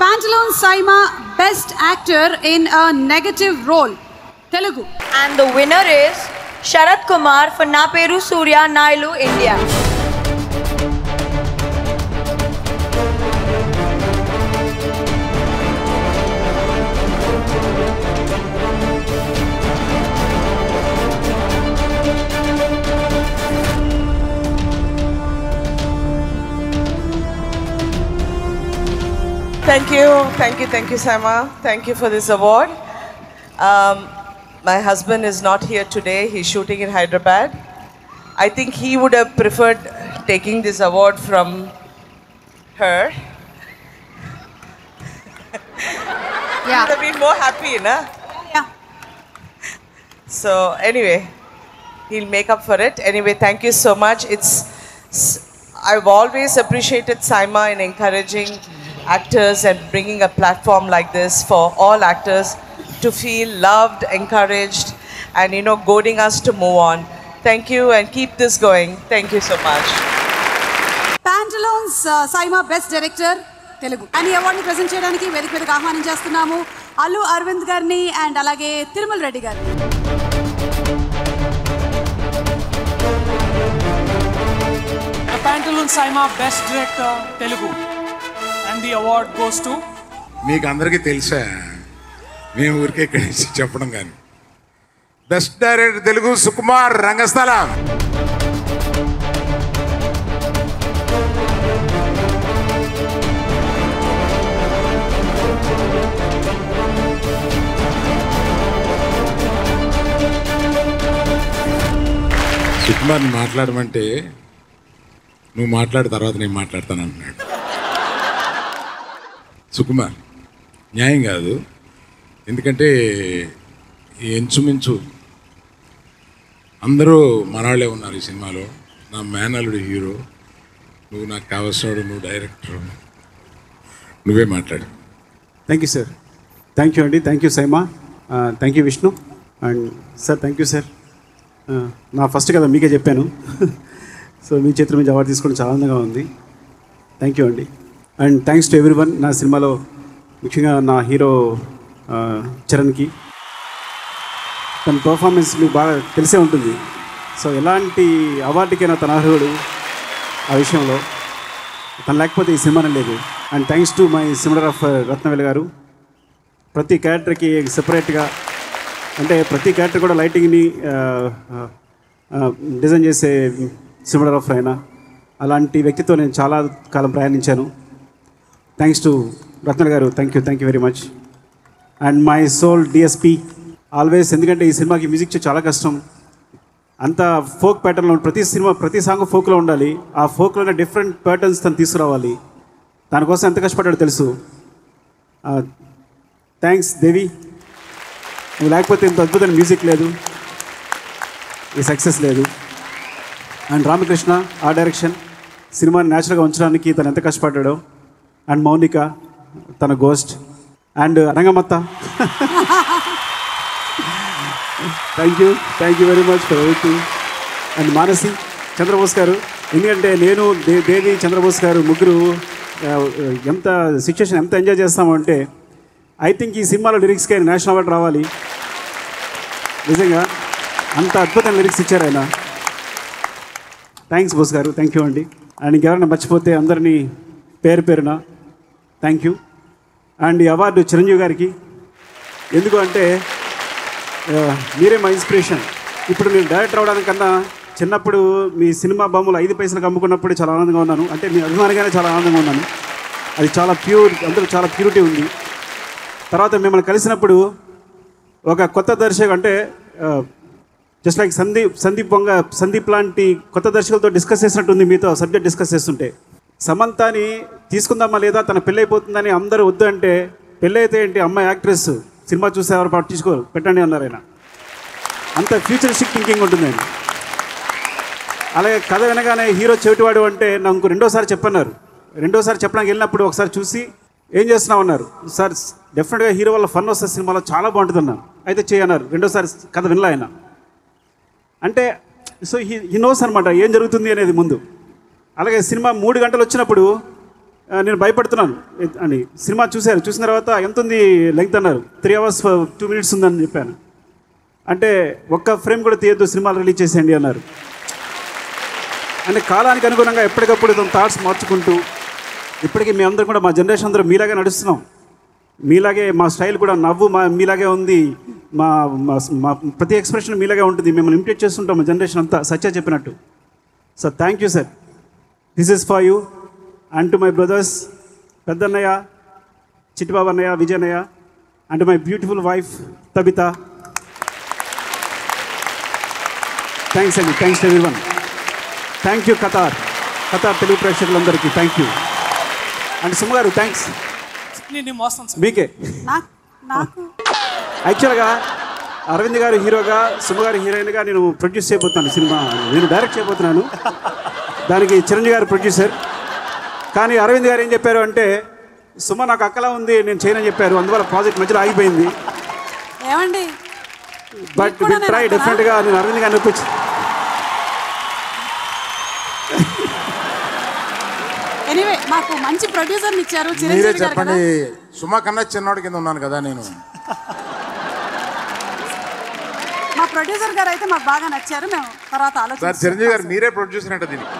Pantaloons Saima, Best Actor in a Negative Role, Telugu. And the winner is Sharat Kumar for Na Peru Surya Nailu, India. Thank you, Saima. Thank you for this award. My husband is not here today. He's shooting in Hyderabad. I think he would have preferred taking this award from her. He would have been more happy, na? Yeah. So anyway, he'll make up for it. Anyway, thank you so much. I've always appreciated Saima in encouraging actors and bringing a platform like this for all actors to feel loved, encouraged, and goading us to move on. Thank you and keep this going. Thank you so much. Pantaloons Saima, Best Director, Telugu. And ఈ అవార్డుని present చేయడానికి వేదిక మీదకి ఆహ్వానించేస్తున్నాము అల్లు అరవింద్ గారిని and అలాగే తిరుమల రెడ్డి గారిని. Pantaloons Saima, Best Director, Telugu. And the award goes to మీకు అందరికీ తెలుసా, మేము ఊరికే ఇక్కడి నుంచి చెప్పడం కానీ. బెస్ట్ డైరెక్టర్ తెలుగు సుకుమార్ రంగస్థలం. సుకుమార్ని మాట్లాడమంటే నువ్వు మాట్లాడిన తర్వాత నేను మాట్లాడతాను అంటున్నాడు. సుకుమార్ న్యాయం కాదు, ఎందుకంటే ఇంచుమించు అందరూ మనవాళ్ళే ఉన్నారు ఈ సినిమాలో. నా మేనల్లుడు హీరో, నువ్వు నాకు కావాల్సినాడు, నువ్వు డైరెక్టర్, నువ్వే మాట్లాడు. Thank you sir. Thank you అండి. Thank you SIIMA. Thank you Vishnu. And sir thank you sir. నా ఫస్ట్ కదా మీకే చెప్పాను. సో మీ చేతుల మీద అవార్డు తీసుకోవడం చాలా ఆనందంగా ఉంది. థ్యాంక్ యూ అండి. And thanks to everyone. నా సినిమాలో ముఖ్యంగా నా హీరో చరణ్కి తన పర్ఫార్మెన్స్ మీకు బాగా తెలిసే ఉంటుంది. సో ఎలాంటి అవార్డుకైనా తన అర్హుడు ఆ విషయంలో. తను లేకపోతే ఈ సినిమానే లేదు. And thanks to my cinematographer Rathnavel గారు. ప్రతి క్యారెక్టర్కి సెపరేట్గా, అంటే ప్రతి క్యారెక్టర్ కూడా లైటింగ్ని డిజైన్ చేసే సినిమాటోగ్రాఫర్ అయినా అలాంటి వ్యక్తితో నేను చాలా కాలం ప్రయాణించాను. థ్యాంక్స్ టు రత్నవేల్ గారు. Thank you very much. And my soul DSP always, ఎందుకంటే ఈ సినిమాకి మ్యూజిక్ చాలా కష్టం. అంత ఫోక్ ప్యాటర్న్లో ప్రతి సాంగ్ ఫోక్లో ఉండాలి. ఆ ఫోక్లోనే డిఫరెంట్ ప్యాటర్న్స్ తను తీసుకురావాలి. దానికోసం ఎంత కష్టపడ్డాడో తెలుసు. థ్యాంక్స్ దేవి, నువ్వు లేకపోతే ఇంత అద్భుతమైన మ్యూజిక్ లేదు, ఈ సక్సెస్ లేదు. అండ్ రామకృష్ణ ఆ డైరెక్షన్, సినిమాని న్యాచురల్గా ఉంచడానికి తను ఎంత కష్టపడ్డాడో. అండ్ మౌనిక తన ghost. And Rangammatha, thank you very much for everything. And Manasi, Chandrabose garu, ఎందుకంటే నేను దేవి చంద్రబోస్ గారు ముగ్గురు ఎంత సిచ్యువేషన్ ఎంత ఎంజాయ్ చేస్తామంటే ఐ థింక్ ఈ సినిమాలో లిరిక్స్కి ఆయన నేషనల్ అవార్డు రావాలి. నిజంగా అంత అద్భుతమైన లిరిక్స్ ఇచ్చారు ఆయన. థ్యాంక్స్ బోస్ గారు, థ్యాంక్ యూ అండి. అండ్ ఇంకెవరైనా మర్చిపోతే అందరినీ పేరున థ్యాంక్ యూ. అండ్ ఈ అవార్డు చిరంజీవి గారికి. ఎందుకు అంటే మీరే మా ఇన్స్పిరేషన్. ఇప్పుడు నేను డైరెక్టర్ అవ్వడానికన్నా చిన్నప్పుడు మీ సినిమా బొమ్మలు 5 పైసలకు అమ్ముకున్నప్పుడు చాలా ఆనందంగా ఉన్నాను. అంటే మీ అభిమానిగానే చాలా ఆనందంగా ఉన్నాను. అది చాలా ప్యూర్, అందులో చాలా ప్యూరిటీ ఉంది. తర్వాత మిమ్మల్ని కలిసినప్పుడు ఒక కొత్త దర్శకుడు, అంటే జస్ట్ లైక్ సందీప్ లాంటి కొత్త దర్శకులతో డిస్కస్ చేసినట్టుంది. మీతో సబ్జెక్ట్ డిస్కస్ చేస్తుంటే సమంతాని తీసుకుందామా లేదా, తన పెళ్ళి అయిపోతుందని అందరూ వద్దు అంటే, పెళ్ళి అయితే ఏంటి, అమ్మాయి యాక్ట్రెస్, సినిమా చూస్తే ఎవరు పట్టించుకోరు, పెట్టండి అన్నారు ఆయన. అంత ఫ్యూచరిస్టిక్ థింకింగ్ ఉంటుంది ఆయన. అలాగే కథ వినగానే హీరో చెవిటివాడు అంటే నాకు రెండోసారి చెప్పన్నారు. రెండోసారి చెప్పడానికి వెళ్ళినప్పుడు ఒకసారి చూసి ఏం చేస్తున్నావు అన్నారు. సార్ డెఫినెట్గా హీరో వల్ల ఫన్ వస్తుంది, సినిమాలో చాలా బాగుంటుంది అన్నాను. అయితే చేయన్నారు. రెండోసారి కథ వినలే ఆయన. అంటే సో హీ నోస్ అనమాట ఏం జరుగుతుంది అనేది ముందు. అలాగే సినిమా 3 గంటలు వచ్చినప్పుడు నేను భయపడుతున్నాను అని. సినిమా చూసిన తర్వాత ఎంత ఉంది లెంగ్త్ అన్నారు. 3 hours 2 minutes ఉందని చెప్పాను. అంటే ఒక్క ఫ్రేమ్ కూడా తీయద్దు, సినిమాలు రిలీజ్ చేసేయండి అన్నారు. అంటే కాలానికి అనుగుణంగా ఎప్పటికప్పుడు తన థాట్స్ మార్చుకుంటూ ఇప్పటికీ మేమందరం కూడా మా జనరేషన్ అందరూ మీలాగే నడుస్తున్నాం. మీలాగే మా స్టైల్ కూడా నవ్వు మీలాగే ఉంది. మా మా ప్రతి ఎక్స్ప్రెషన్ మీలాగే ఉంటుంది. మిమ్మల్ని ఇమిటేట్ చేస్తుంటాం మా జనరేషన్ అంతా, సత్య చెప్పినట్టు. Sir thank you sir. This is for you and to my brothers పెద్దన్నయ్య, చిట్టిబాబు అన్నయ్య, విజయన్నయ్య and my beautiful wife Tabitha. Thanks అండి. Thanks to everyone. Thank you Qatar Telugu ప్రేక్షకులందరికీ థ్యాంక్ యూ. అండ్ సుమ గారు థ్యాంక్స్ మీకే. నాకు యాక్చువల్గా అరవింద్ గారు హీరోగా, సుమ గారు హీరోయిన్గా నేను ప్రొడ్యూస్ చేయబోతున్నాను సినిమా. నేను డైరెక్ట్ చేయబోతున్నాను, దానికి చిరంజీవి గారు ప్రొడ్యూసర్. కానీ అరవింద్ గారు ఏం చెప్పారు అంటే, సుమ నాకు అక్కలా ఉంది, నేను చేయనని చెప్పారు. అందువల్ల ప్రాజెక్ట్ మధ్యలో ఆగిపోయింది. ఏమండి, బట్ విల్ ట్రై డెఫినెట్గా. నేను అరవింద్ గారిని ఒప్పించి ఎనీవే మాకు మంచి ప్రొడ్యూసర్ని ఇచ్చారు మీరే చిరంజీవి గారు చెప్పండి. కదా. సుమా కన్నా చిన్నవాడి కింద ఉన్నాను కదా నేను. మా ప్రొడ్యూసర్ గారు అయితే మాకు బాగా నచ్చారు. మేము తర్వాత సార్ ఆలోచించాం. చిరంజీవి గారు మీరే ప్రొడ్యూసర్ అంటే దీనికి.